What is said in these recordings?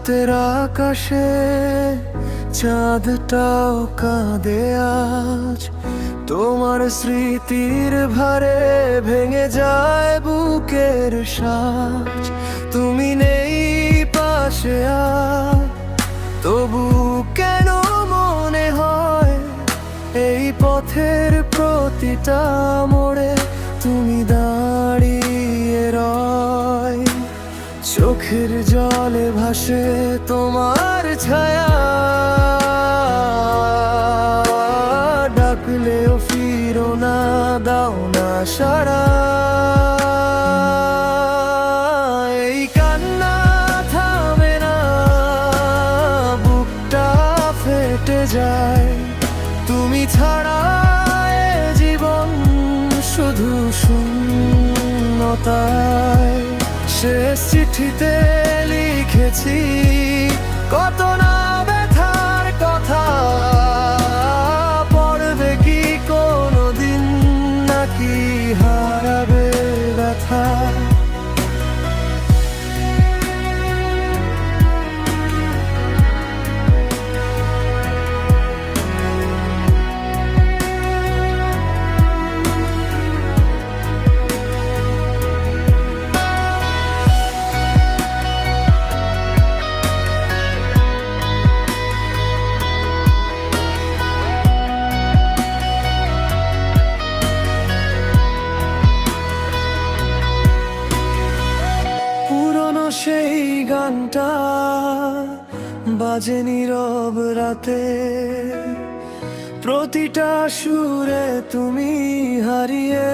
রাতের আকাশে চাঁদটাও কাঁদে আজ। তোমার স্মৃতির ভারে ভেঙে যায় বুকের সাজ। তুমি নেই পাশে আর তবু কেন মনে হয় এই পথের প্রতিটা মোড়ে তুমি দাঁড়িয়ে রয়। চোখের জলে ভাসে তোমার ছায়া, ডাকলেও ফিরো না, দাও না সাড়া। এই কান্না থামে না, বুকটা ফেটে যায়। তুমি ছাড়া এ জীবন শুধু শূন্যতায়। শেষ চিঠিতে লিখেছি কত না ব্যথার কথা, পড়বে কি কোনোদিন নাকি হারাবে ব্যথা। সেই গানটা বাজে নীরব রাতে, প্রতিটা সুরে তুমি হারিয়ে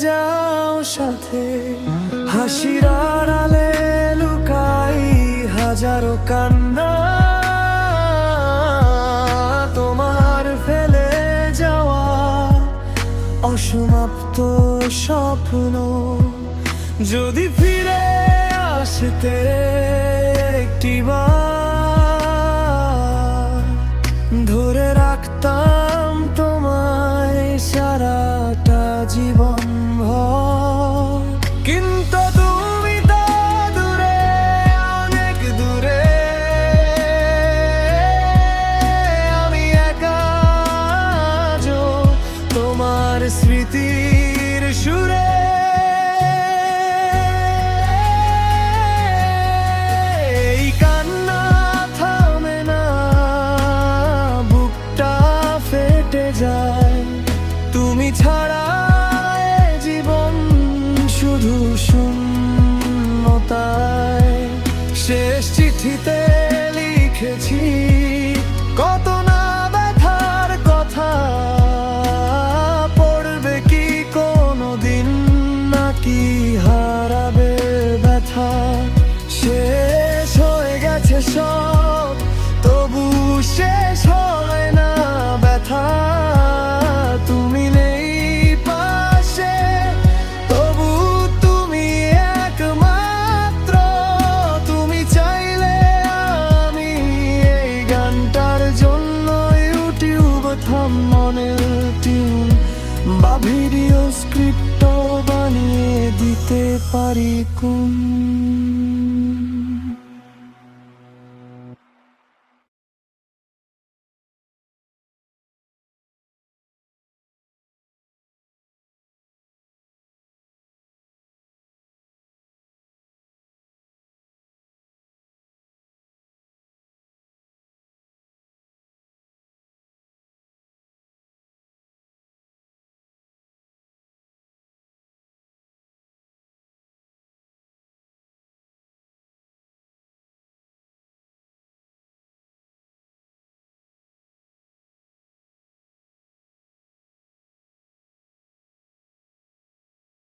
যাও সাথে। হাসির আড়ালে লুকাই হাজারো কান্না, তোমার ফেলে যাওয়া অসমাপ্ত স্বপ্ন যদি ফিরে আসতে একটিবার, ধরে রাখতাম তোমায় সারাটা জীবন ভর। কিন্তু তুমি তো দূরে, অনেক দূরে, আমি একা আজও তোমার স্মৃতির সুরে। তুমি ছাড়া এ জীবন শুধু শূন্যতায়। শেষ চিঠিতে লিখেছি কত না ব্যথার কথা, পড়বে কি কোনোদিন নাকি হারাবে ব্যথা। শেষ হয়ে গেছে সব, তবু শেষ হয় না ব্যথা। তুমি নেই পাশে, তবু তুমি একমাত্র। তুমি চাইলে আমি এই গানটার জন্য ইউটিউব থাম্বনেল টিউন বা ভিডিও স্ক্রিপ্ট বানিয়ে দিতে পারি।